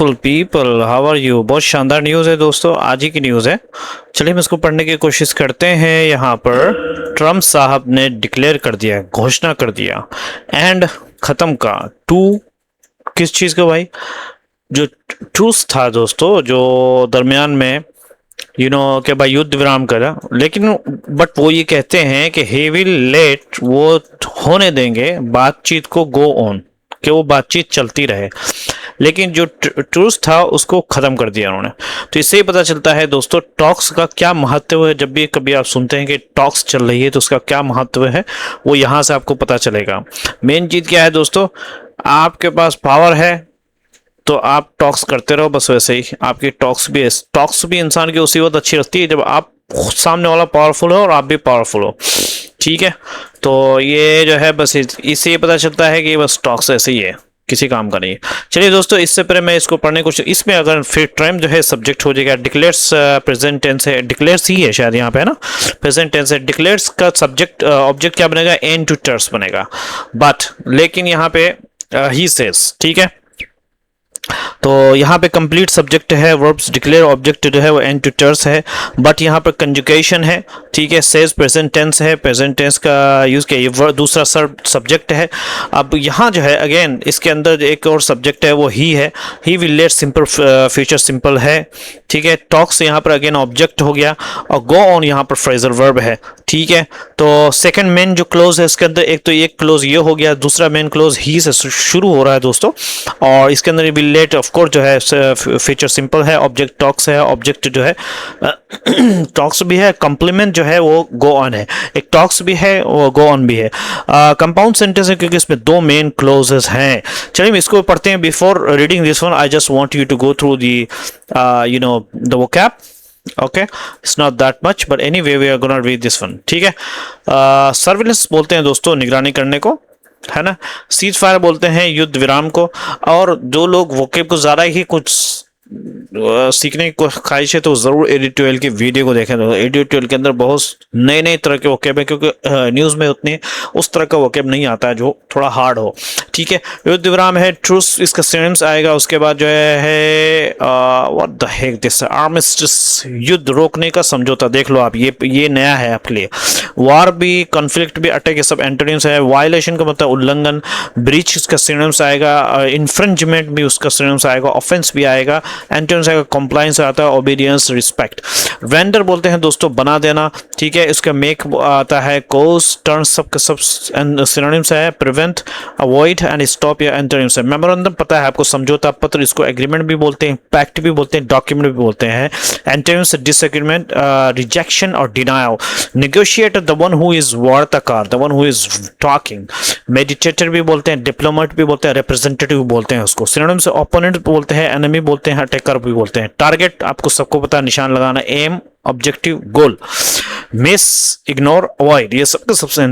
People how are you. बहुत शानदार news है दोस्तों, आज ही की न्यूज़ है। चलिए हम इसको पढ़ने की कोशिश करते हैं। यहाँ पर ट्रम्प साहब ने डिक्लेयर कर दिया, घोषणा कर दिया एंड खत्म का टू किस चीज़ का भाई, जो ट्रूस था दोस्तों, जो दरमियान में कि भाई युद्ध विराम करा, लेकिन बट वो ये कहते हैं कि ही विल लेट, वो होने देंगे बातचीत को गो ऑन, कि वो बातचीत चलती रहे, लेकिन जो ट्रूस था उसको खत्म कर दिया उन्होंने। तो इससे ही पता चलता है दोस्तों टॉक्स का क्या महत्व है। जब भी कभी आप सुनते हैं कि टॉक्स चल रही है तो उसका क्या महत्व है, वो यहाँ से आपको पता चलेगा। मेन चीज क्या है दोस्तों, आपके पास पावर है तो आप टॉक्स करते रहो, बस वैसे ही आपकी टॉक्स भी इंसान की उसी वक्त अच्छी लगती है जब आप सामने वाला पावरफुल हो और आप भी पावरफुल हो। ठीक है, तो ये जो है बस इससे ये पता चलता है कि बस टॉक्स ऐसे ही है, किसी काम का नहीं है। चलिए दोस्तों, इससे पहले मैं इसको पढ़ने को, इसमें अगर फिर टाइम जो है सब्जेक्ट हो जाएगा डिक्लेयर्स, प्रेजेंट टेंस है, डिक्लेयर्स ही है शायद यहाँ पे, है ना, प्रेजेंट टेंस है। डिक्लेयर्स का सब्जेक्ट ऑब्जेक्ट क्या बनेगा, एन टू टर्स बनेगा, बट लेकिन यहाँ पे ही सेज, ठीक है। तो यहाँ पे कंप्लीट सब्जेक्ट है, वर्ब्स डिक्लेयर, ऑब्जेक्ट जो है वो एन टू टर्स है, बट यहाँ पर कंजुगेशन है, ठीक है। सेज प्रेजेंट टेंस है, प्रेजेंट टेंस का यूज किया, ये दूसरा सब्जेक्ट है। अब यहाँ जो है अगेन इसके अंदर एक और सब्जेक्ट है, वो ही है, he will let simple future simple है, ठीक है। टॉक्स यहाँ पर अगेन ऑब्जेक्ट हो गया, और गो ऑन यहाँ पर फ्रेजल वर्ब है, ठीक है। तो सेकंड मेन जो क्लोज है इसके अंदर, एक तो एक क्लोज ये हो गया, दूसरा मेन क्लोज ही से शुरू हो रहा है दोस्तों, और इसके अंदर विल लेट ऑफ कोर्स जो है फीचर सिंपल है, ऑब्जेक्ट टॉक्स है, ऑब्जेक्ट जो है टॉक्स भी है, कॉम्प्लीमेंट जो है वो गो ऑन है, एक टॉक्स भी है वो गो ऑन भी है। कंपाउंड सेंटेंस है क्योंकि इसमें दो मेन क्लोजेस हैं। चलिए इसको पढ़ते हैं। Before reading this one I just want you to go through the vocab, okay, it's not that much but anyway we are gonna read this one, ठीक है। सर्विलेंस बोलते हैं दोस्तों निगरानी करने को, है ना। सीज फायर बोलते हैं युद्ध विराम को। और जो लोग वोकेब को ज़्यादा ही कुछ सीखने की ख्वाहिश है तो जरूर एडिटोरियल की वीडियो को देखें। तो एडिटोरियल के अंदर बहुत नए नए तरह के वोकेब है, क्योंकि न्यूज़ में उतने उस तरह का वोकेब नहीं आता है जो थोड़ा हार्ड हो, ठीक है। युद्ध विराम है, ट्रूस इसका सिनोनिम्स आएगा। उसके बाद जो है what the Keck this, armistice, युद्ध रोकने का समझौता, देख लो आप, ये नया है आपके लिए। वार भी, कॉन्फ्लिक्ट भी, अटैक, ये सब एंटोनिम्स है। वायलेशन का मतलब उल्लंघन, ब्रीच इसका सिनोनिम्स आएगा, इन्फ्रिंजमेंट भी उसका सिनोनिम्स आएगा, ऑफेंस भी आएगा, एंटोनिम्स आएगा, कंप्लायंस आता है, ओबीडियंस, रिस्पेक्ट। वेंडर बोलते हैं दोस्तों बना देना, ठीक है। इसका मेक आता है, कोस, टर्न, सब सिनोनिम्स है। प्रिवेंट, अवॉइड एंड स्टॉप या एंटोनिम्स है। मेमोरेंडम पता है आपको, समझौता पत्र, इसको एग्रीमेंट भी बोलते हैं, पैक्ट भी बोलते हैं, डॉक्यूमेंट भी बोलते हैं। एंटोनिम्स डिसएग्रीमेंट, रिजेक्शन और denial. Negotiator the one who is वार्ताकार, the one who is talking. Meditator भी बोलते हैं, डिप्लोमेट भी बोलते हैं, रिप्रेजेंटेटिव बोलते हैं उसको। सिनोनिम्स ओपोनेंट बोलते हैं, एनिमी बोलते हैं, अटैकर भी बोलते हैं। टारगेट आपको सबको पता है, निशान लगाना, एम, ऑब्जेक्टिव, गोल। मिस, इग्नोर, अवॉइड, ये सबके सबसे।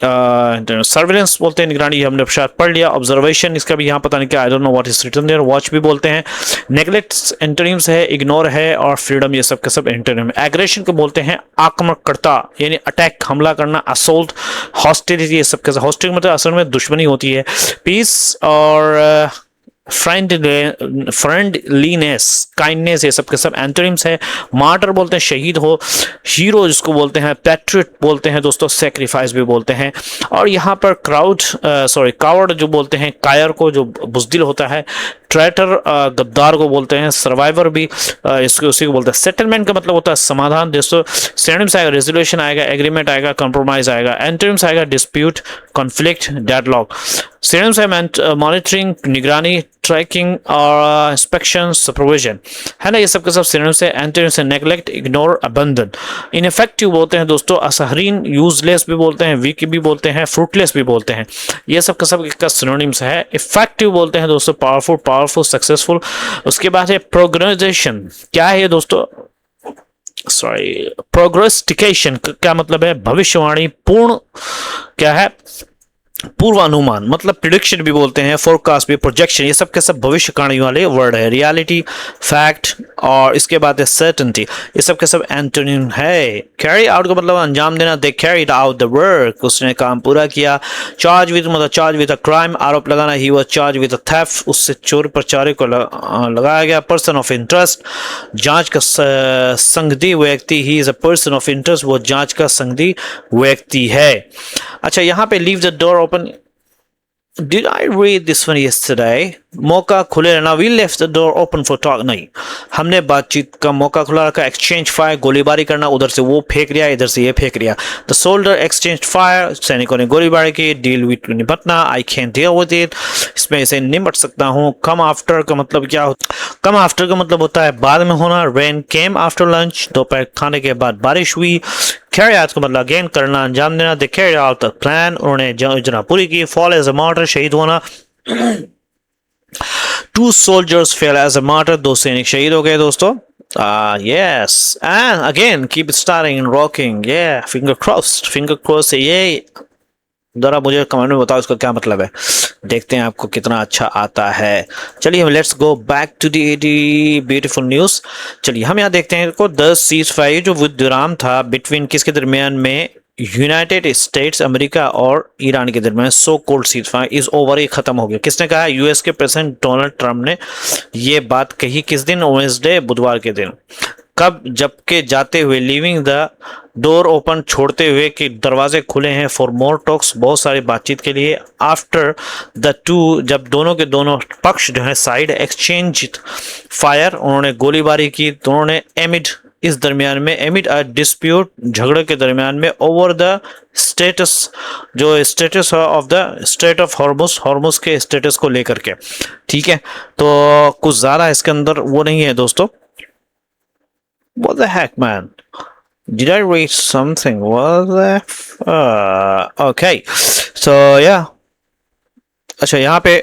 सर्विलेंस बोलते हैं निगरानी, हमने शायद पढ़ लिया। ऑब्जर्वेशन, इसका भी यहाँ पता नहीं क्या, I don't know what is written there. Watch भी बोलते हैं। नेग्लेक्ट एंटोनिम्स है, इग्नोर है, और फ्रीडम, ये सब के सब एंटोनिम। एग्रेशन को बोलते हैं आक्रमणकर्ता, यानी अटैक, हमला करना, असोल्ट, हॉस्टिलिटी, ये सब के सब। हॉस्टिलिटी मतलब असल में दुश्मनी होती है। पीस और फ्रेंडलीनेस, काइंडनेस, ये सब के सब एंटोनिम्स है। मार्टर बोलते हैं शहीद हो, हीरो जिसको बोलते हैं, पैट्रियट बोलते हैं दोस्तों, सेक्रीफाइस भी बोलते हैं। और यहाँ पर कावर्ड जो बोलते हैं, कायर को जो बुज़दिल होता है। ट्रैटर, गद्दार को बोलते हैं। सर्वाइवर भी इसको उसी को बोलते हैं। सेटलमेंट का मतलब होता है समाधान दोस्तों। सिनोनिम्स आएगा, रेजोल्यूशन आएगा, एग्रीमेंट आएगा, कॉम्प्रोमाइज आएगा। एंटोनिम्स आएगा, डिस्प्यूट, कॉन्फ्लिक्ट, डेडलॉक। सिनोनिम्स है मॉनिटरिंग, निगरानी, ट्रैकिंग और इंस्पेक्शन, सुपरविजन, है ना, ये सब के सब सिनोनिम्स है। एंटोनिम्स है नेग्लेक्ट, इग्नोर, अबंडन। इनफेक्टिव बोलते हैं दोस्तों असहरीन, यूजलेस भी बोलते हैं, वीक भी बोलते हैं, फ्रूटलेस भी बोलते हैं, ये सब का सब इसका सिनोनिम्स है। इफेक्टिव बोलते हैं दोस्तों पावरफुल, सक्सेसफुल। उसके बाद है प्रोग्रेसेशन, क्या है ये दोस्तों, प्रोग्रेस्टिकेशन क्या मतलब है, भविष्यवाणी, पूर्ण क्या है, पूर्वानुमान मतलब प्रिडिक्शन भी बोलते हैं, फोरकास्ट भी, प्रोजेक्शन, ये सब के सब भविष्यवाणी वाले वर्ड है। रियलिटी, फैक्ट, और इसके बाद है सर्टेनिटी, ये सब के सब एंटोनिम है। कैरी आउट का मतलब अंजाम देना, they carried out the work, उसने काम पूरा किया। चार्ज विद मतलब चार्ज विद अ क्राइम, आरोप लगाना, he was charge with a theft, उससे चोरी प्रचारे को लगाया गया। पर्सन ऑफ इंटरेस्ट, जांच का संगदी व्यक्ति, he is a person of interest, वो जांच का संगदी व्यक्ति है। अच्छा, यहाँ पे leave the door open, Did I read this one yesterday? मौका खुले रहना, we left the door open for talk, नहीं, हमने बातचीत का मौका खुला रखा। एक्सचेंज फायर, गोलीबारी करना, उधर से वो फेंक रिया, इधर से ये फेंक रिया। द सोल्डर एक्सचेंज फायर, सैनिकों ने गोलीबारी की। डील विद निपटना, I can deal with it, इसमें इसे निपट सकता हूँ। कम आफ्टर का मतलब क्या होता है? कम आफ्टर का मतलब होता है बाद में होना। रेन केम आफ्टर लंच, दोपहर खाने के बाद बारिश हुई। कैरी आउट का मतलब अगेन करना, अंजाम देना। They carry out the plan, उन्होंने योजना पूरी की। फॉल एज अ मार्टर, शहीद होना। Two soldiers fell as a martyr, दो सैनिक शहीद हो गए दोस्तों। Yes, and again keep staring and rocking, ये फिंगर क्रॉस है ये। जरा मुझे कमेंट में बताओ इसका क्या मतलब है, देखते हैं आपको कितना अच्छा आता है। चलिए let's go back to the beautiful news. चलिए हम यहाँ देखते हैं को 10 सीज फायर जो युद्ध विराम था बिटवीन किसके दरमियान में, यूनाइटेड स्टेट्स अमेरिका और ईरान के दरमियान, so cold cease fire is over, ये खत्म हो गया। किसने कहा? यूएस के प्रेसिडेंट डोनाल्ड ट्रंप ने ये बात कही। किस दिन? वेडनेसडे, बुधवार के दिन। कब? जबकि जाते हुए, लीविंग द डोर ओपन, छोड़ते हुए कि दरवाजे खुले हैं, फॉर मोर टॉक्स, बहुत सारी बातचीत के लिए। आफ्टर द टू, जब दोनों के दोनों पक्ष जो है साइड एक्सचेंज फायर, उन्होंने गोलीबारी की। दोनों ने एमिड, इस दरमियान में, एमिड अ डिस्प्यूट, झगड़े के दरमियान में, ओवर द स्टेटस, जो status of the state of Hormuz, Hormuz के स्टेटस को लेकर के। ठीक है, तो कुछ ज्यादा इसके अंदर वो नहीं है दोस्तों। What the heck, man? Did I read something? Was that? Okay. So yeah. अच्छा, यहाँ पे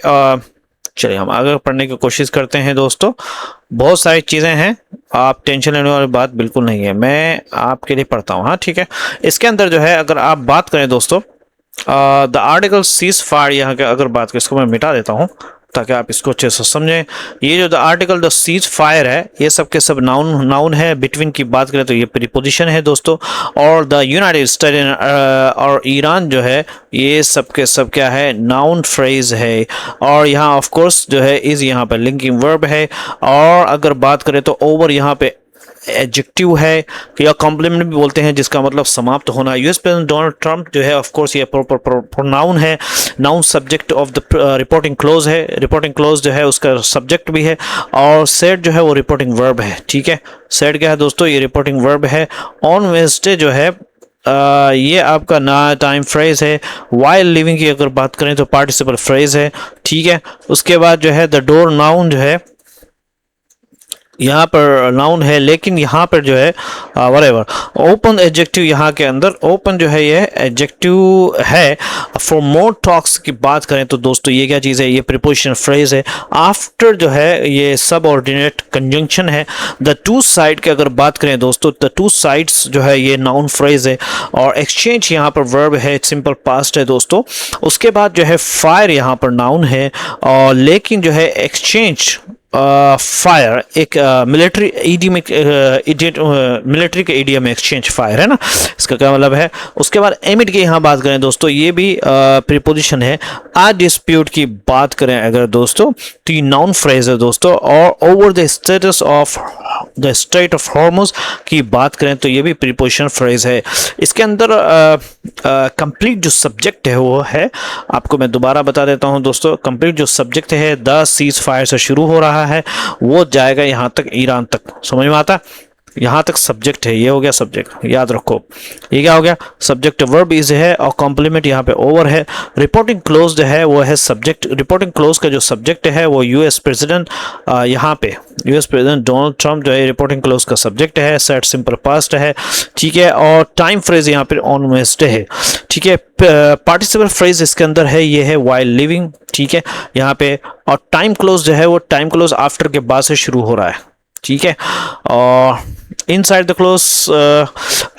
चलिए हम आगे पढ़ने की कोशिश करते हैं दोस्तों। बहुत सारी चीज़ें हैं, आप टेंशन लेने वाली बात बिल्कुल नहीं है, मैं आपके लिए पढ़ता हूँ। हाँ ठीक है, इसके अंदर जो है अगर आप बात करें दोस्तों, द आर्टिकल सीज फायर, यहाँ के अगर बात करें, इसको मैं मिटा देता हूँ ताकि आप इसको अच्छे से समझें। ये जो the article the cease fire है, ये सब के सब नाउन है। बिटवीन की बात करें तो ये प्रीपोजिशन है दोस्तों। और द यूनाइटेड स्टेट्स और ईरान जो है, ये सब के सब क्या है? नाउन फ्रेज है। और यहाँ ऑफ कोर्स जो है इज यहाँ पर लिंकिंग वर्ब है। और अगर बात करें तो ओवर यहाँ पे एडजेक्टिव है, या कॉम्प्लीमेंट भी बोलते हैं, जिसका मतलब समाप्त होना। यूएस प्रेसिडेंट डोनाल्ड ट्रंप जो है ऑफ कोर्स ये प्रोनाउन है। Noun subject of the reporting clause है, रिपोर्टिंग क्लोज जो है उसका सब्जेक्ट भी है। और सेड जो है वो रिपोर्टिंग वर्ब है। ठीक है, सेड क्या है दोस्तों? ये रिपोर्टिंग वर्ब है। ऑन वेडनेसडे जो है ये आपका ना टाइम फ्रेज है। वाइल लिविंग की अगर बात करें तो पार्टिसिपल फ्रेज है। ठीक है, उसके बाद जो है द डोर, नाउन जो है यहाँ पर नाउन है, लेकिन यहाँ पर जो है वरेवर ओपन एडजेक्टिव, यहाँ के अंदर ओपन जो है ये एडजेक्टिव है। फॉर मोर टॉक्स की बात करें तो दोस्तों ये क्या चीज़ है? ये प्रीपोजिशन फ्रेज है। आफ्टर जो है ये सबऑर्डिनेट कंजंक्शन है। द टू साइड की अगर बात करें दोस्तों, द टू साइड्स जो है ये नाउन फ्रेज है। और एक्सचेंज यहाँ पर वर्ब है, सिंपल पास्ट है दोस्तों। उसके बाद जो है फायर यहाँ पर नाउन है, और लेकिन जो है एक्सचेंज फायर एक मिलिट्री ईडियम, मिलिट्री के ईडियम में एक्सचेंज फायर है ना, इसका क्या मतलब है। उसके बाद एमिड की यहाँ बात करें दोस्तों, ये भी प्रीपोजिशन है। आ डिस्प्यूट की बात करें अगर दोस्तों तो ये नाउन फ्रेज है दोस्तों। और over the status of the state of Hormuz की बात करें तो ये भी प्रीपोजिशन फ्रेज है। इसके अंदर कंप्लीट जो सब्जेक्ट है वो है, आपको मैं दोबारा बता देता हूँ दोस्तों। कंप्लीट जो सब्जेक्ट है द सीज फायर से शुरू हो रहा है, वो जाएगा यहाँ तक, ईरान तक। समझ में आता? यहाँ तक सब्जेक्ट है, ये हो गया सब्जेक्ट, याद रखो। ये क्या हो गया? सब्जेक्ट वर्ब इज है, और कॉम्प्लीमेंट यहाँ पे ओवर है। रिपोर्टिंग क्लोज है वो है सब्जेक्ट। रिपोर्टिंग क्लोज का जो सब्जेक्ट है वो यूएस प्रेसिडेंट, यहाँ पे यूएस प्रेसिडेंट डोनाल्ड ट्रंप जो है रिपोर्टिंग क्लोज का सब्जेक्ट है। सेट सिंपल पास्ट है। ठीक है, और टाइम फ्रेज यहाँ पे ऑन वेडनेसडे है। ठीक है, पार्टिसिपल फ्रेज इसके अंदर है, ये है वाइल लिविंग। ठीक है, यहाँ पे। और टाइम क्लोज जो है वो टाइम क्लोज आफ्टर के बाद से शुरू हो रहा है। ठीक है, और इनसाइड द क्लोज,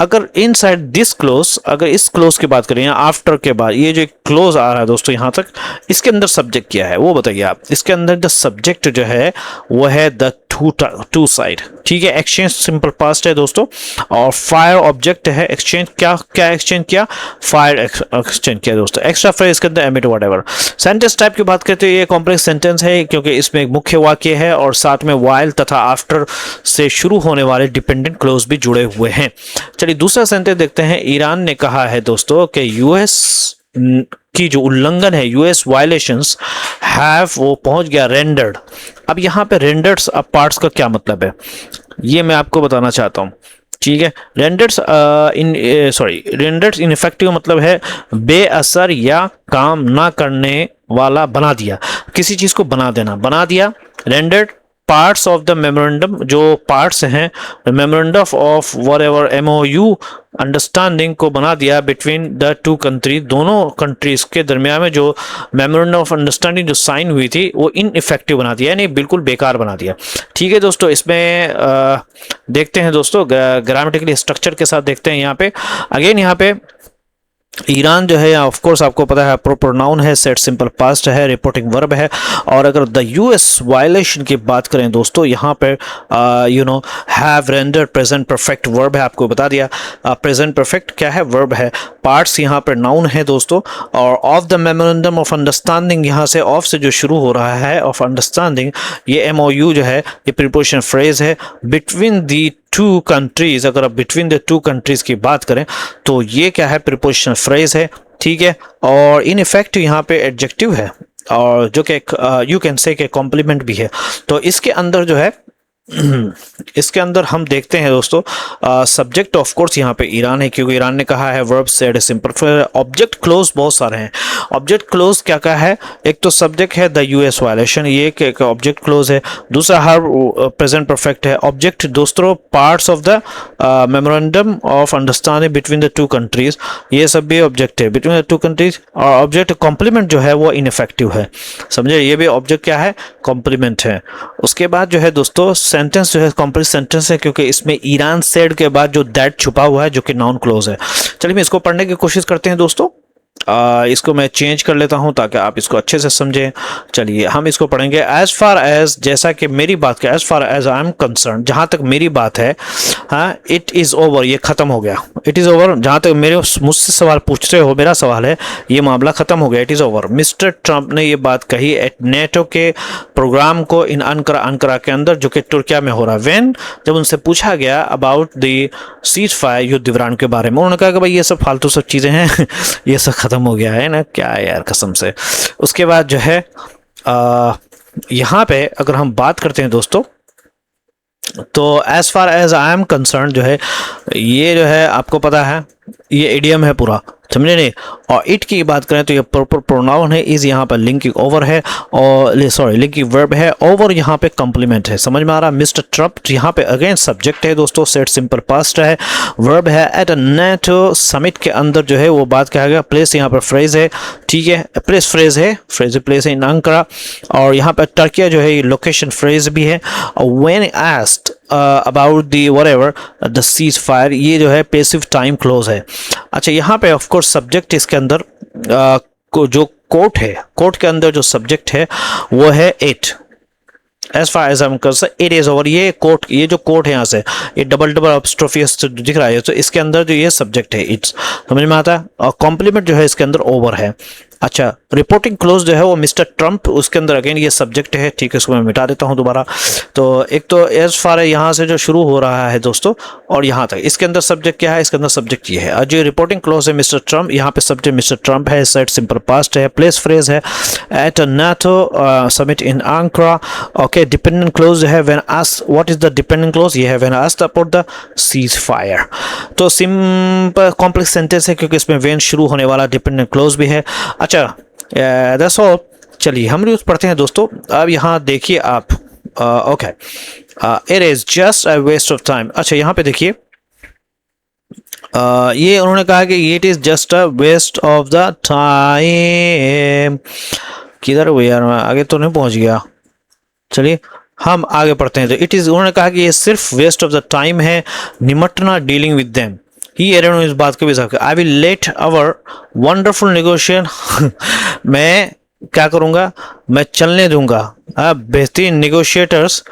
अगर इनसाइड दिस क्लोज, अगर इस क्लोज की बात करें या आफ्टर के बाद ये जो एक क्लोज आ रहा है दोस्तों यहाँ तक, इसके अंदर सब्जेक्ट क्या है वो बताइए आप। इसके अंदर द सब्जेक्ट जो है वो है द टू साइड, ठीक है। एक्सचेंज सिंपल पास्ट है दोस्तों, और फायर ऑब्जेक्ट है। एक्सचेंज क्या क्या एक्सचेंज किया, फायर एक्सचेंज किया दोस्तों। एक्स्ट्रा फ्रेज इसके अंदर एमिट व्हाटएवर। सेंटेंस टाइप की बात करते हैं, ये कॉम्प्लेक्स सेंटेंस है क्योंकि इसमें एक मुख्य वाक्य है और साथ में वाइल तथा आफ्टर से शुरू होने वाले डिपेंडेंट क्लोज भी जुड़े हुए हैं। चलिए दूसरा सेंटेंस देखते हैं। ईरान ने कहा है दोस्तों कि यूएस की जो उल्लंघन है, यूएस वायलेशंस हैव, वो पहुंच गया रेंडर्ड। अब यहाँ पे रेंडर्ड पार्ट्स का क्या मतलब है ये मैं आपको बताना चाहता हूँ, ठीक है। रेंडर्स इनइफेक्टिव मतलब है बेअसर या काम ना करने वाला, बना दिया, किसी चीज को बना देना, बना दिया। Rendered parts of the memorandum, जो पार्ट्स हैं memorandum of whatever MOU understanding को बना दिया बिटवीन द टू कंट्री, दोनों कंट्रीज के दरमियान में जो मेमोरेंडम ऑफ अंडरस्टैंडिंग जो साइन हुई थी वो इनइफेक्टिव बना दिया, यानी बिल्कुल बेकार बना दिया, ठीक है दोस्तों। इसमें देखते हैं दोस्तों ग्रामेटिकली स्ट्रक्चर के साथ देखते हैं। यहाँ पे अगेन यहाँ पे ईरान जो है ऑफ कोर्स आपको पता है प्रॉपर नाउन है, सेट सिंपल पास्ट है, रिपोर्टिंग वर्ब है। और अगर द यूएस वायलेशन की बात करें दोस्तों, यहाँ पर have rendered present perfect verb है, आपको बता दिया। प्रेजेंट परफेक्ट क्या है, वर्ब है। पार्ट्स यहाँ पर नाउन है दोस्तों। और of the memorandum of understanding, यहाँ से ऑफ से जो शुरू हो रहा है, ऑफ अंडरस्टैंडिंग, ये MOU जो है ये प्रीपोजिशन फ्रेज है। बिटवीन दी टू कंट्रीज, अगर आप बिटवीन द टू कंट्रीज की बात करें तो ये क्या है, प्रीपोजिशन फ्रेज है, ठीक है। और इन इफेक्ट यहाँ पे एडजेक्टिव है, और जो कि यू कैन से के कॉम्प्लीमेंट भी है। तो इसके अंदर जो है इसके अंदर हम देखते हैं दोस्तों सब्जेक्ट ऑफ कोर्स यहाँ पे ईरान है, क्योंकि ईरान ने कहा है वर्ब सेड सिंपल। फिर ऑब्जेक्ट क्लोज बहुत सारे हैं। ऑब्जेक्ट क्लोज क्या क्या है, एक तो सब्जेक्ट है द यूएस वायलेशन, ये एक ऑब्जेक्ट क्लोज है। दूसरा हर प्रेजेंट परफेक्ट है। ऑब्जेक्ट दोस्तों parts of the memorandum of understanding between the two countries, ये सब भी ऑब्जेक्ट है बिटवीन द टू कंट्रीज। और ऑब्जेक्ट कॉम्प्लीमेंट जो है वो इनइफेक्टिव है, समझे, ये भी ऑब्जेक्ट क्या है, कॉम्प्लीमेंट है। उसके बाद जो है दोस्तों सेंटेंस जो है कॉम्प्लेक्स सेंटेंस है, क्योंकि इसमें ईरान सेड के बाद जो दैट छुपा हुआ है जो कि नाउन क्लोज है। चलिए मैं इसको पढ़ने की कोशिश करते हैं दोस्तों। इसको मैं चेंज कर लेता हूं ताकि आप इसको अच्छे से समझें। चलिए हम इसको पढ़ेंगे। एज फार एज, जैसा कि मेरी बात का, as far as I am concerned, जहां तक मेरी बात है, हाँ, इट इज ओवर, ये खत्म हो गया। इट इज ओवर, जहां तक मेरे मुझसे सवाल पूछ रहे हो, मेरा सवाल है, ये मामला खत्म हो गया, it is over. Mister Trump ने ये बात कही एट नेटो के प्रोग्राम को इन अंकरा के अंदर, जो कि तुर्किया में हो रहा। वेन, जब उनसे पूछा गया अबाउट द सीज फायर, युद्ध विराम के बारे में, उन्होंने कहा कि भाई ये सब फालतू सब चीजें हैं ये सब खत्म हो गया है ना, क्या है यार कसम से। उसके बाद जो है यहाँ पे अगर हम बात करते हैं दोस्तों, तो as far as I am concerned जो है, ये जो है आपको पता है ये इडियम है पूरा, समझे नहीं। और इट की बात करें तो ये प्रॉपर प्रोनाउन है, इज यहाँ पर लिंकिंग ओवर है, और सॉरी लिंकिंग वर्ब है, ओवर यहाँ पे कॉम्प्लीमेंट है, समझ में आ रहा। मिस्टर ट्रम्प यहाँ पे अगेन सब्जेक्ट है दोस्तों, सेट सिंपल पास्ट है, वर्ब है। एट अ नेटो समिट के अंदर जो है वो बात कहा गया। प्लेस यहाँ पर फ्रेज है, ठीक है, प्लेस फ्रेज है, फ्रेज प्लेस है इन अंकरा। और यहाँ पर टर्किया जो है ये लोकेशन फ्रेज भी है। When asked about the whatever the cease fire, ये जो है पैसिव टाइम क्लोज है। अच्छा यहाँ पे ऑफ कोर्स सब्जेक्ट इसके अंदर जो कोट है, कोट के अंदर जो सब्जेक्ट है वो है इट। एज फार एज हम कर इट इज ओवर, ये कोट, ये जो कोट है यहाँ से ये डबल अपस्ट्रोफियस दिख रहा है, तो इसके अंदर जो ये सब्जेक्ट है इट्स, समझ में आता है। और कॉम्प्लीमेंट जो है इसके अंदर ओवर है। अच्छा रिपोर्टिंग क्लोज जो है वो मिस्टर ट्रम्प, उसके अंदर अगेन ये सब्जेक्ट है, ठीक है, इसको मैं मिटा देता हूँ दोबारा। तो एक तो एज फार है यहाँ से जो शुरू हो रहा है दोस्तों और यहाँ तक, इसके अंदर सब्जेक्ट क्या है, इसके अंदर सब्जेक्ट ये है। और जो रिपोर्टिंग क्लोज है मिस्टर ट्रम्प, यहाँ पे सब्जेक्ट मिस्टर ट्रम्प है, सेट सिंपल पास्ट है, प्लेस फ्रेज है at NATO summit in Ankara. Okay, dependent clause है when asked, what is the dependent clause, ये है when asked about the cease fire. तो simple complex sentence है क्योंकि इसमें व्हेन शुरू होने वाला डिपेंडेंट क्लोज भी है। अच्छा दैट्स ऑल। चलिए हम न्यूज़ पढ़ते हैं दोस्तों। अब यहाँ देखिए आप, okay, it is just a waste of time. अच्छा यहाँ पे देखिए ये उन्होंने कहा कि it is just a waste of the time. किधर हुई यार, मैं आगे तो नहीं पहुंच गया। चलिए हम आगे पढ़ते हैं। तो इट इज़, उन्होंने कहा कि ये सिर्फ वेस्ट ऑफ द टाइम है, निमटना, डीलिंग विद देम। ही एरन इस बात को भी साफ, I will let our wonderful negotiation मैं क्या करूँगा, मैं चलने दूंगा बेहतरीन नेगोशिएटर्स,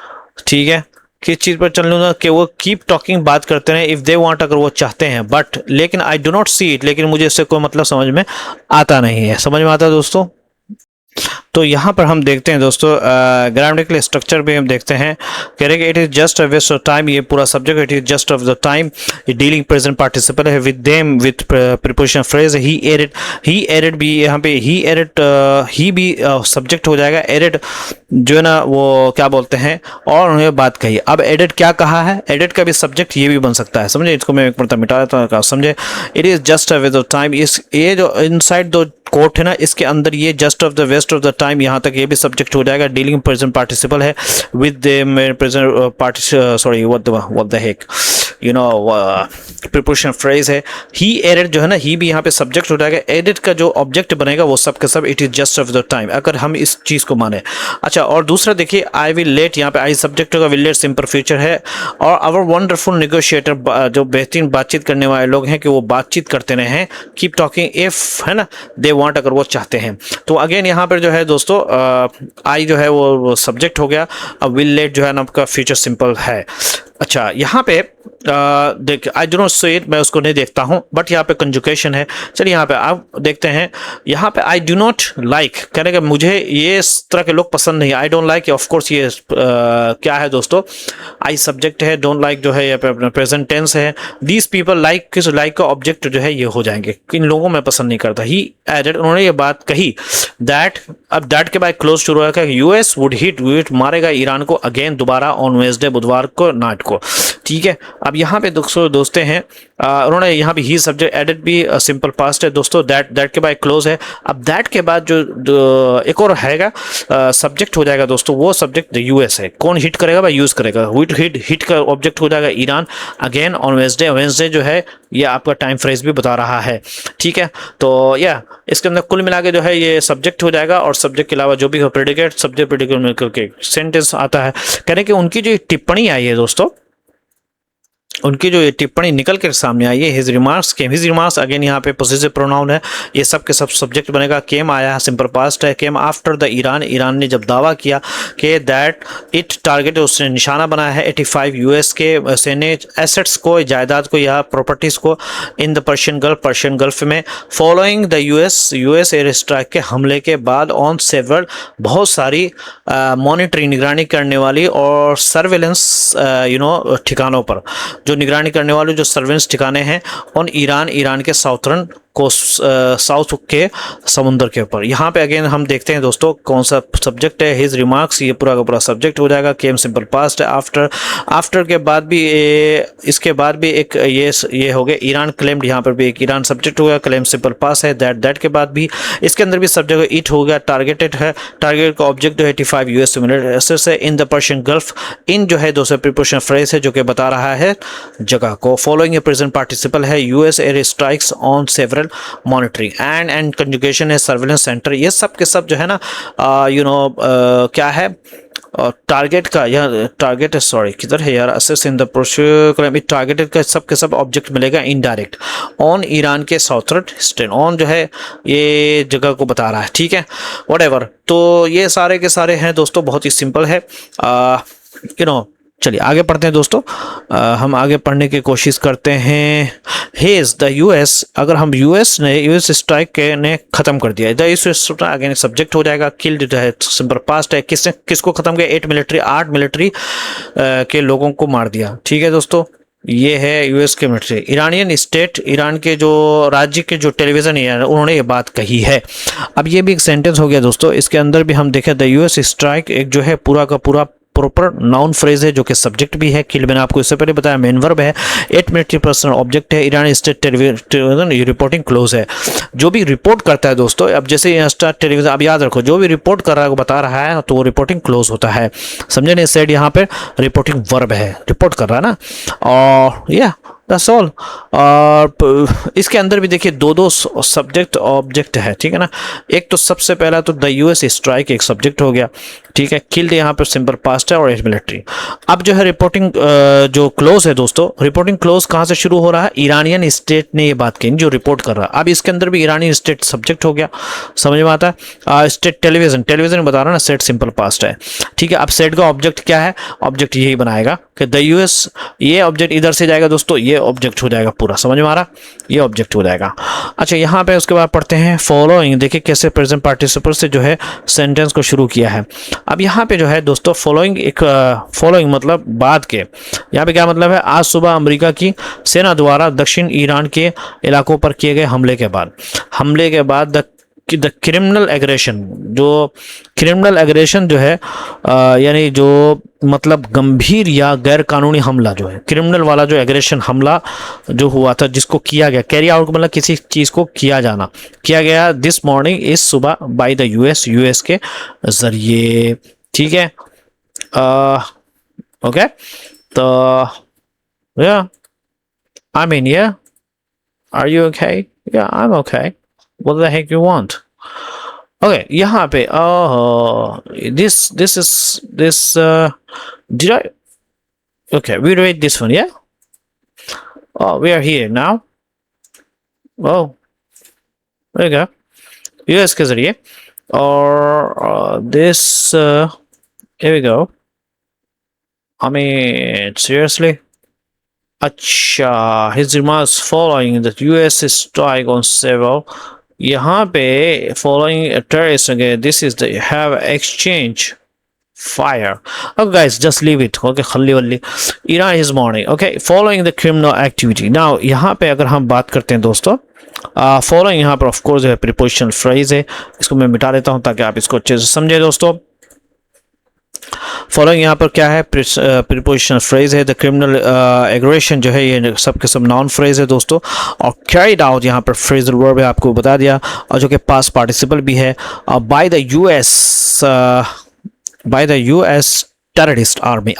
ठीक है, किस चीज़ पर चलने दूंगा कि वो कीप टॉकिंग, बात करते रहे, इफ़ दे वांट, अगर वो चाहते हैं, बट लेकिन I do not see it, लेकिन मुझे इससे कोई मतलब समझ में आता नहीं है। समझ में आता है दोस्तों? तो यहाँ पर हम देखते हैं दोस्तों ग्रामेटिकल स्ट्रक्चर भी हम देखते हैं, कह रहे कि it is just a waste of time, ये पूरा subject it is just of the time, dealing present participle है, with them with preposition phrase, he added भी यहाँ पे ही एडेड, ही भी सब्जेक्ट हो जाएगा, एडेड जो है ना वो क्या बोलते हैं, और उन्होंने बात कही। अब एडेड क्या कहा है, एडेड का भी सब्जेक्ट ये भी बन सकता है, समझे, इसको मैं एक मतलब मिटा देता हूँ, समझे। It is just a waste of time, इस ये जो इनसाइड दो कोट है ना, इसके अंदर ये just of the waste of the time, यहाँ तक ये भी सब्जेक्ट हो जाएगा, डीलिंग प्रेजेंट पार्टिसिपल है, with the present sorry what the heck you know preposition phrase है। ही एडेड जो है ना, ही भी यहाँ पे सब्जेक्ट हो जाएगा, एडेड का जो ऑब्जेक्ट बनेगा वो सब के सब it is just of the time, अगर हम इस चीज़ को माने। अच्छा, और दूसरा देखिए, आई विल लेट, यहाँ पे आई सब्जेक्ट होगा, विल लेट सिंपल फ्यूचर है, और आवर वंडरफुल नेगोशिएटर, जो बेहतरीन बातचीत करने वाले लोग हैं कि वो बातचीत करते रहे हैं, कीप टॉकिंग इफ, है ना, दे वांट, अगर वो चाहते हैं। तो अगेन यहाँ पर जो है दोस्तों आई जो है वो सब्जेक्ट हो गया, अब विल लेट जो है ना आपका फ्यूचर सिंपल है। अच्छा, यहाँ पे देख, I do not see it, मैं उसको नहीं देखता हूँ, बट यहाँ पे कंजुकेशन है। चलिए यहाँ पे आप देखते हैं, यहाँ पे आई डू नॉट लाइक, कहने का मुझे ये इस तरह के लोग पसंद नहीं, I don't like, of course ये क्या है दोस्तों, आई सब्जेक्ट है, डोंट लाइक जो है यहाँ पे अपना प्रेजेंट टेंस है, दीज पीपल लाइक, किस लाइक का ऑब्जेक्ट जो है ये हो जाएंगे, इन लोगों में पसंद नहीं करता। ही एडेड, उन्होंने ये बात कही, दैट, अब दैट के बाद क्लोज शुरू हुआ, यूएस वुड हिट मारेगा ईरान को अगेन, दोबारा, ऑन वेडनेसडे, बुधवार को, नाइट को, ठीक है। अब यहाँ पे दोस्तों हैं, उन्होंने यहाँ पे ही सब्जेक्ट एडेड भी सिंपल पास्ट है दोस्तों, दैट के बाद क्लोज है। अब दैट के बाद जो एक और हैगा सब्जेक्ट हो जाएगा दोस्तों, वो सब्जेक्ट यूएस है, कौन हिट करेगा भाई, यूज करेगा, हिट का ऑब्जेक्ट हो जाएगा ईरान, अगेन ऑन वेडनेसडे जो है ये आपका टाइम फ्रेज भी बता रहा है, ठीक है। तो या इसके अंदर कुल मिला के जो है ये सब्जेक्ट हो जाएगा, और सब्जेक्ट के अलावा जो भी प्रेडिकेट, सब्जेक्ट, प्रेडिकेट मिलकर के सेंटेंस आता है। कहने कि उनकी जो टिप्पणी आई है दोस्तों, उनकी जो ये टिप्पणी निकल कर सामने आई है, हिज रिमार्क्स अगेन यहाँ पे पोसेसिव प्रोनाउन है, ये सब के सब सब्जेक्ट बनेगा। केम आया है, सिंपल पास्ट है, केम आफ्टर द ईरान ने जब दावा किया कि दैट इट टारगेट, उसने निशाना बनाया है 85 यूएस के सैन्य एसेट्स को, जायदाद को या प्रॉपर्टीज को, इन द पर्शियन गल्फ में, following the US air strike के हमले के बाद, ऑन सेवरल, बहुत सारी मॉनिटरिंग, निगरानी करने वाली, और सर्वेलेंस ठिकानों पर, जो निगरानी करने वाले जो सर्वेलेंस ठिकाने हैं, ऑन ईरान के साउथर्न को, साउथ के समुंदर के ऊपर। यहाँ पे अगेन हम देखते हैं दोस्तों कौन सा सब्जेक्ट है, हिज रिमार्क्स, ये पूरा का पूरा सब्जेक्ट हो जाएगा। केम सिंपल पास्ट है, आफ्टर के बाद भी इसके बाद भी एक ये हो गया ईरान क्लेम्ड, यहाँ पर भी एक ईरान सब्जेक्ट हो गया, क्लेम सिंपल पास्ट है। दैट के बाद भी इसके अंदर भी सब्जेक्ट इट हो गया, टारगेटेड है, टारगेट का ऑब्जेक्ट जो है 85 यूएस मिलिट्री एसेट्स है, इन द पर्शियन गल्फ, इन जो है दोस्तों प्रीपोजिशन फ्रेज है जो कि बता रहा है जगह को। फॉलोइंग ए प्रेजेंट पार्टिसिपल है, US air strikes on several monitoring, and conjugation है सर्वेलेंस सेंटर, ये सब के सब जो है ना क्या है टारगेट का, या टारगेट सॉरी किधर है यार, assess in the process, targeted का सब के सब ऑब्जेक्ट मिलेगा इनडायरेक्ट, ऑन ईरान के साउथर्न स्टेन, ऑन जो है ये जगह को बता रहा है, ठीक है, व्हाटएवर। तो ये सारे के सारे हैं दोस्तों, बहुत ही सिंपल है, चलिए आगे पढ़ते हैं दोस्तों। हम आगे पढ़ने की कोशिश करते हैं। हेज द यूएस, अगर हम यूएस स्ट्राइक ने खत्म कर दिया, द यूएस अगेन सब्जेक्ट हो जाएगा, किल्ड है, सिंपल पास्ट है, किसको खत्म किया, 8 मिलिट्री के लोगों को मार दिया, ठीक है दोस्तों। ये है यूएस के मिलिट्री। ईरानियन स्टेट, ईरान के जो राज्य के जो टेलीविजन है उन्होंने ये बात कही है। अब ये भी एक सेंटेंस हो गया दोस्तों, इसके अंदर भी हम देखें द यूएस स्ट्राइक एक जो है पूरा का पूरा प्रॉपर नाउन फ्रेज है जो कि सब्जेक्ट भी है, किल मैंने आपको इससे पहले बताया, मेन वर्ब है, 8 मिलिट्री पर्सन ऑब्जेक्ट है, Iran state television reporting clause है, जो भी रिपोर्ट करता है दोस्तों। अब जैसे स्टार टेलीविजन, अब याद रखो जो भी रिपोर्ट कर रहा है बता रहा है तो वो रिपोर्टिंग क्लोज होता है, समझे नहीं, सेड यहाँ पे रिपोर्टिंग वर्ब है, रिपोर्ट कर रहा है ना, और या दैट्स ऑल। और इसके अंदर भी देखिए दो सब्जेक्ट ऑब्जेक्ट है, ठीक है ना। एक तो सबसे पहला तो द यूएस स्ट्राइक एक सब्जेक्ट हो गया, ठीक है, किल्ड यहाँ पर सिंपल पास्ट है और एज मिलिट्री। अब जो है रिपोर्टिंग जो क्लोज है दोस्तों, रिपोर्टिंग क्लोज कहाँ से शुरू हो रहा है, ईरानियन स्टेट ने ये बात कही जो रिपोर्ट कर रहा है। अब इसके अंदर भी ईरानी स्टेट सब्जेक्ट हो गया, समझ में आता है। स्टेट टेलीविजन, टेलीविजन बता रहा ना, सेट सिंपल पास्ट है, ठीक है। अब सेट का ऑब्जेक्ट क्या है, ऑब्जेक्ट यही बनाएगा कि द यूएस, ये ऑब्जेक्ट इधर से जाएगा दोस्तों, ये ऑब्जेक्ट हो जाएगा पूरा, समझ में आ रहा, ये ऑब्जेक्ट हो जाएगा। अच्छा यहाँ पे उसके बाद पढ़ते हैं फॉलोइंग, देखिए कैसे प्रेजेंट पार्टिसिपल से जो है सेंटेंस को शुरू किया है। अब यहाँ पे जो है दोस्तों फॉलोइंग, एक फॉलोइंग मतलब बाद के, यहाँ पे क्या मतलब है, आज सुबह अमेरिका की सेना द्वारा दक्षिण ईरान के इलाकों पर किए गए हमले के बाद द क्रिमिनल एग्रेशन, जो क्रिमिनल एग्रेशन जो है यानी जो मतलब गंभीर या गैर कानूनी हमला जो है, क्रिमिनल वाला जो एग्रेशन हमला जो हुआ था, जिसको किया गया, कैरी आउट मतलब किसी चीज़ को किया गया दिस मॉर्निंग, इस सुबह, बाय द यूएस के जरिए, ठीक है। ओके, तो या आई मीन या आर यू ओके, या I am okay, what the heck you want? Okay, यहाँ पे this did I, okay, we read this one, yeah. Oh, we are here now. Oh, there you go, US के जरिए, और this here we go, I mean seriously. अच्छा, his remarks following the US strike on several, यहाँ पे following terrorists again, this is the have exchange fire. Okay guys, just leave it, okay, खल्ली वल्ली, Iran is morning, okay, following the criminal activity. Now यहाँ पे अगर हम बात करते हैं दोस्तों, following यहाँ पर of course है prepositional phrase है, इसको मैं मिटा देता हूँ ताकि आप इसको अच्छे से समझे दोस्तों। फॉलोइंग यहाँ पर क्या है, प्रीपोजिशनल फ्रेज है। द क्रिमिनल एग्रेशन जो है ये सब के सब नाउन फ्रेज है दोस्तों, और कैरिड आउट यहाँ पर फ्रेजल वर्ब है, आपको बता दिया, और जो कि पास्ट पार्टिसिपल भी है। By the US terrorist army,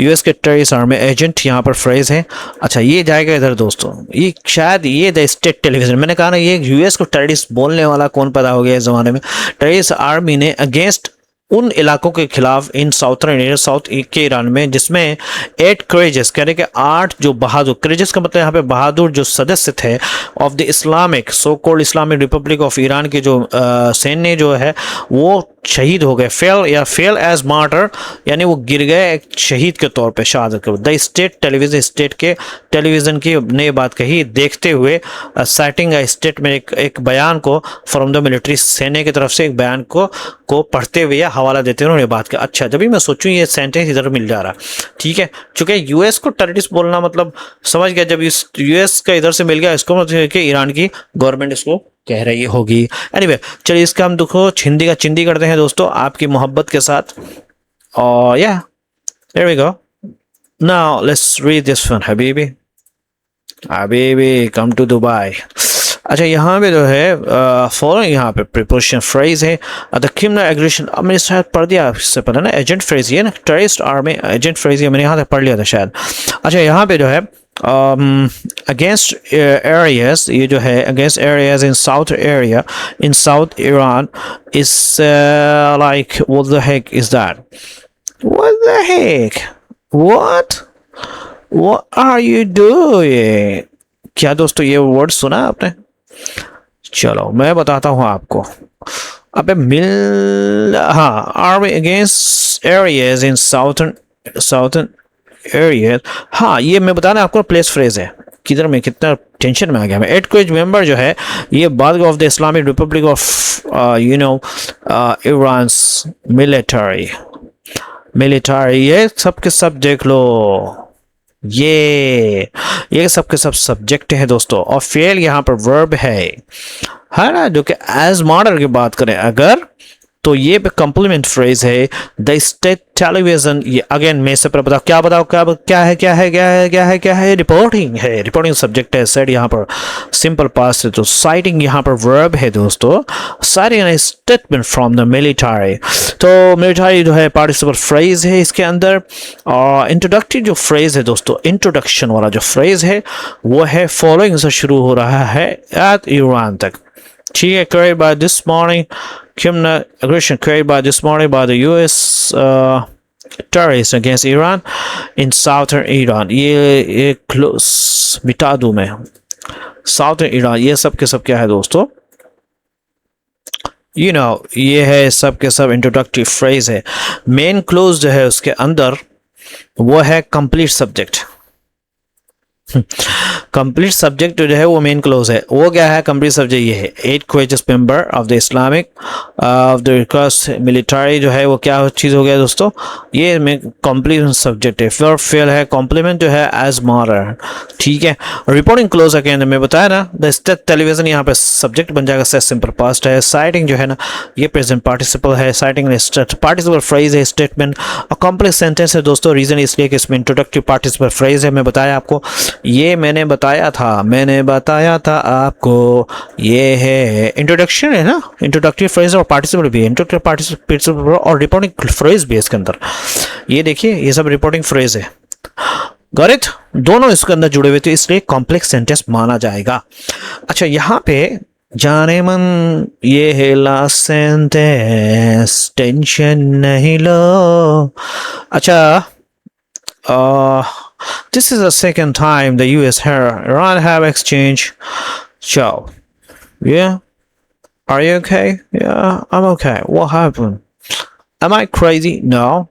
US के टेररिस्ट आर्मी एजेंट यहाँ पर फ्रेज है। अच्छा ये जाएगा इधर दोस्तों, ये शायद ये द स्टेट टेलीविजन, मैंने कहा ना ये यूएस को टेररिस्ट बोलने वाला कौन पैदा हो गया इस जमाने में। टेररिस्ट आर्मी ने अगेंस्ट उन इलाकों के खिलाफ इन साउथ के ईरान में, जिसमें 8 करेजस, कह रहे कि 8 जो बहादुर, करेजस का मतलब यहाँ पे बहादुर जो सदस्य थे of the Islamic so called Islamic Republic of Iran के जो सैन्य जो है वो शहीद हो गए, फेल एज मार्टर, यानी वो गिर गए एक शहीद के तौर पे, शहादत के। द स्टेट टेलीविजन, स्टेट के टेलीविजन की ने बात कही, देखते हुए साइटिंग स्टेट में एक बयान को फ्रॉम द मिलिट्री, सेना की तरफ से एक बयान को पढ़ते हुए या हवाला देते हुए उन्होंने बात की। अच्छा, जब भी मैं सोचूं ये सेंटेंस इधर मिल जा रहा, ठीक है, चूंकि यूएस को टेररिस्ट बोलना मतलब समझ गया, जब इस यूएस का इधर से मिल गया, इसको मतलब कि ईरान की गवर्नमेंट इसको कह रही होगी। एनीवे, चलिए इसका हम देखो हिंदी का चिंदी करते हैं दोस्तों आपकी मोहब्बत के साथ, और या here we go, now let's read this one, habibi come to Dubai. अच्छा यहाँ पे जो है फॉलोइंग यहाँ पे प्रीपोजिशन फ्रेज है, द क्रिमिनल एग्रेशन, अब मैंने शायद पढ़ दिया इससे पहले ना, एजेंट फ्रेज ये ना, टेररिस्ट आर्मी एजेंट फ्रेज, ये मैंने यहाँ तक पढ़ लिया था शायद। अच्छा यहाँ पे जो है अगेंस्ट एरियाज, ये जो है against areas in south Iran is like what the heck is that, what the heck, what are you doing. क्या दोस्तों ये वर्ड सुना आपने? चलो मैं बताता हूँ आपको। अबे आर्मी अगेंस्ट एरियाज इन साउथर्न एरिया, हाँ ये मैं बताना आपको प्लेस फ्रेज है, किधर में कितना टेंशन में आ गया मैं। 8 क्रेज मेंबर जो है ये बाद of the Islamic Republic of Iran's military, ये सब के सब देख लो, ये सब के सब सब्जेक्ट है दोस्तों, और फेल यहाँ पर वर्ब है ना, जो कि एज मॉडल की बात करें अगर, तो ये कॉम्प्लीमेंट फ्रेज है। द स्टेट टेलीविजन, ये अगेन मैं से पर बताओ क्या है, रिपोर्टिंग सब्जेक्ट है, सेट यहाँ पर सिंपल पास्ट है, तो साइटिंग यहाँ पर वर्ब है दोस्तों, citing statement from the military, तो मिलिटरी जो है पार्टिसिपल फ्रेज है इसके अंदर। और इंट्रोडक्टरी जो फ्रेज है दोस्तों, इंट्रोडक्शन वाला जो फ्रेज है वो है फॉलोइंग से शुरू हो रहा है एट ईरान तक, ठीक है, correct by this morning criminal aggression created by this morning by the US terrorists against Iran in southern Iran. ये क्लोज मिटा दूं मैं. साउथर्न ईरान, ये सब के सब क्या है दोस्तों, you know, ये है सब के सब इंट्रोडक्टिव फ्रेज है. मेन क्लोज जो है उसके अंदर वो है कंप्लीट सब्जेक्ट. कंप्लीट सब्जेक्ट जो है वो मेन क्लोज है. वो क्या है कंप्लीट सब्जेक्ट, ये है 8 courageous member of the Islamic of the recurs military जो है वो क्या चीज़ हो गया दोस्तों, ये में कंप्लीट सब्जेक्ट है. फिर फेल है कॉम्प्लीमेंट जो है एज मॉडर. ठीक है. रिपोर्टिंग क्लोज के अंदर मैं बताया ना, द स्टेट टेलीविजन यहाँ पे सब्जेक्ट बन जाएगा, सेट सिंपल पास्ट है. साइटिंग जो है ना ये प्रेजेंट पार्टिसिपल है. साइटिंग पार्टिसिपल फ्रेज है, स्टेटमेंट और कॉम्प्लेक्स सेंटेंस है दोस्तों. रीजन इसलिए कि इसमें इंट्रोडक्टिव पार्टिसिपल फ्रेज है. मैं बताया आपको, ये मैंने बताया था आपको, ये है इंट्रोडक्शन है ना, इंट्रोडक्टिव फ्रेज और पार्टिसिपल भी है, इंट्रोडक्टिव पार्टिसिपल और रिपोर्टिंग फ्रेज भी है इसके अंदर. ये देखिए ये सब रिपोर्टिंग फ्रेज है. गौरित दोनों इसके अंदर जुड़े हुए थे, इसलिए कॉम्प्लेक्स सेंटेंस माना जाएगा. अच्छा यहाँ पे जाने मन ये है लास्ट सेंटेंस, टेंशन नहीं लो. अच्छा this is the second time the US and Iran have exchanged. So, yeah, are you okay? Yeah, I'm okay. What happened? Am I crazy? No.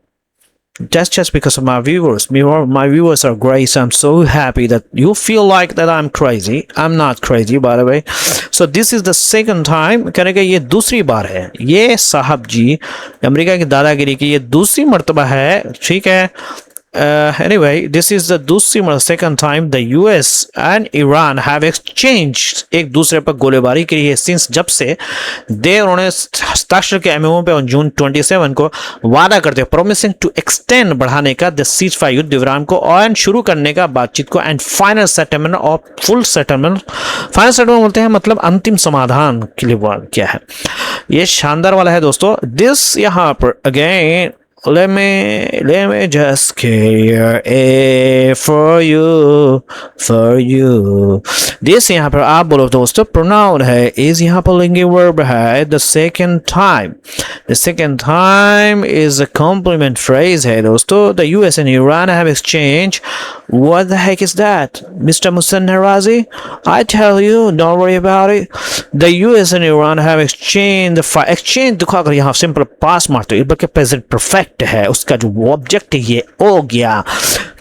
That's just because of my viewers. My viewers are great, so I'm so happy that you feel like that I'm crazy. I'm not crazy, by the way. So this is the second time. कहने का ये दूसरी बार है. ये साहब जी America की दादागिरी की ये दूसरी मर्तबा है. ठीक है. Anyway, this is the second time the US and Iran have exchanged एक दूसरे पर गोलीबारी की है since जब से उन्होंने हस्ताक्षर के MOU पे जून 27 को वादा करते हैं promising to extend बढ़ाने का the ceasefire युद्ध विराम को और शुरू करने का बातचीत को and final settlement और full settlement. final settlement बोलते हैं मतलब अंतिम समाधान के लिए क्या है. ये शानदार वाला है दोस्तों. this यहाँ पर again let me just care for you. This यहाँ पर आप बोलो दोस्तों pronoun है, is यहाँ पर linking verb है. the second time is a complement phrase है दोस्तों. the US and Iran have exchanged. What the heck is that, Mr. Muhsin Narazi? I tell you, don't worry about it. the US and Iran have exchanged exchange देखो अगर यहाँ simple past मारते हो बल्कि present perfect है, उसका जो object है ये हो गया,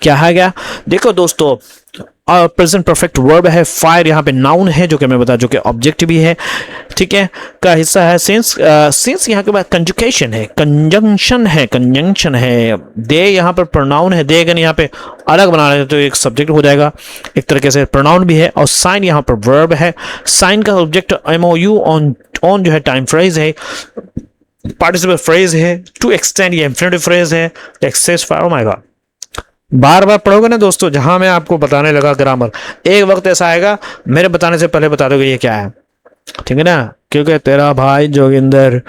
क्या है गया देखो दोस्तों. प्रेजेंट परफेक्ट वर्ब है. फायर यहाँ पे नाउन है जो कि मैं बता, जो कि ऑब्जेक्ट भी है. ठीक है का हिस्सा है. सिंस यहाँ के बाद कंजुकेशन है, कंजंक्शन है. दे यहाँ पर प्रोनाउन है. दे अगर यहाँ पे अलग बना रहे तो एक सब्जेक्ट हो जाएगा, एक तरीके से प्रोनाउन भी है. और साइन यहाँ पर वर्ब है. साइन का ऑब्जेक्ट MOU ऑन जो है टाइम फ्रेज है, पार्टिसिपल फ्रेज है. टू एक्सटेंड ये इंफिनिटिव फ्रेज है. Access fire. Oh my god, बार बार पढ़ोगे ना दोस्तों, जहां मैं आपको बताने लगा ग्रामर, एक वक्त ऐसा आएगा मेरे बताने से पहले बता दोगे ये क्या है. ठीक है ना, क्योंकि तेरा भाई जोगिंदर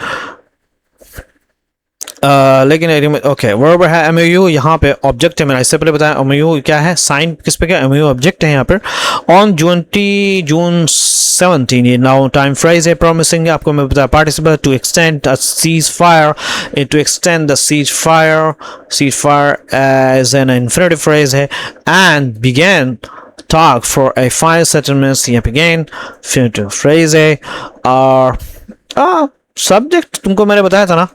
लेकिन ओके. वर्ब है MOU, यहाँ पे ऑब्जेक्ट है. मैंने इससे पहले बताया MOU क्या है, साइन किस पे क्या, MOU ऑब्जेक्ट है यहाँ पर. ऑन जून 17 ये नाउ टाइम फ्रेज है. प्रॉमिसिंग आपको मैं बताया participle. To extend the cease fire, cease fire as an infinitive phrase है. And begin talk for a final settlement, यहाँ बिगेन इन्फिनिटिव फ्रेज है. और सब्जेक्ट तुमको मैंने बताया था ना,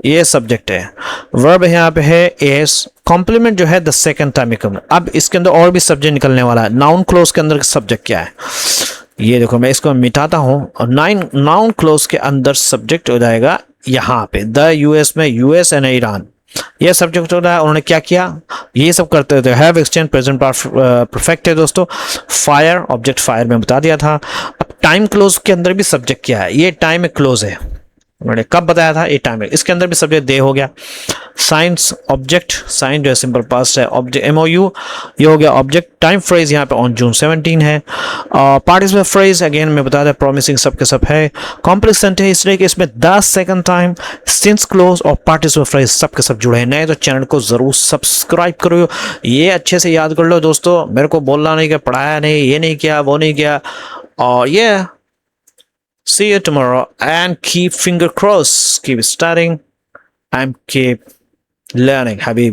ये सब्जेक्ट है. वर्ब यहाँ पे है एस. कॉम्प्लीमेंट जो है द सेकंड टाइम. अब इसके अंदर और भी सब्जेक्ट निकलने वाला है. नाउन क्लोज के अंदर सब्जेक्ट क्या है ये देखो, मैं इसको मिटाता हूँ और नाउन क्लोज के अंदर सब्जेक्ट हो जाएगा यहाँ पे द US में US एंड ईरान. ये सब्जेक्ट हो रहा है. उन्होंने क्या किया, ये सब करते थे. हैव एक्सचेंज प्रेजेंट परफेक्ट है दोस्तों. फायर ऑब्जेक्ट फायर में बता दिया था. अब टाइम क्लोज के अंदर भी सब्जेक्ट क्या है, ये टाइम में क्लोज है. मैंने कब बताया था, ये टाइम है. इसके अंदर भी सब्जेक्ट दे हो गया. साइंस ऑब्जेक्ट, साइन जो है सिंपल पास्ट है. ऑब्जेक्ट MOU ये हो गया ऑब्जेक्ट. टाइम फ्रेज यहाँ पे ऑन जून 17 है. पार्टिसिपल फ्रेज अगेन मैं बता दें प्रॉमिसिंग सब के सब है. कॉम्प्लेक्स सेंटेंस इसलिए कि इसमें the second time, since close और पार्टिसिपल फ्रेज सब के सब जुड़े हैं. नए तो चैनल को जरूर सब्सक्राइब करो. ये अच्छे से याद कर लो दोस्तों. मेरे को बोलना नहीं कि पढ़ाया नहीं, ये नहीं किया, वो नहीं किया. और ये See you tomorrow and keep finger crossed, keep studying and keep learning, Habib.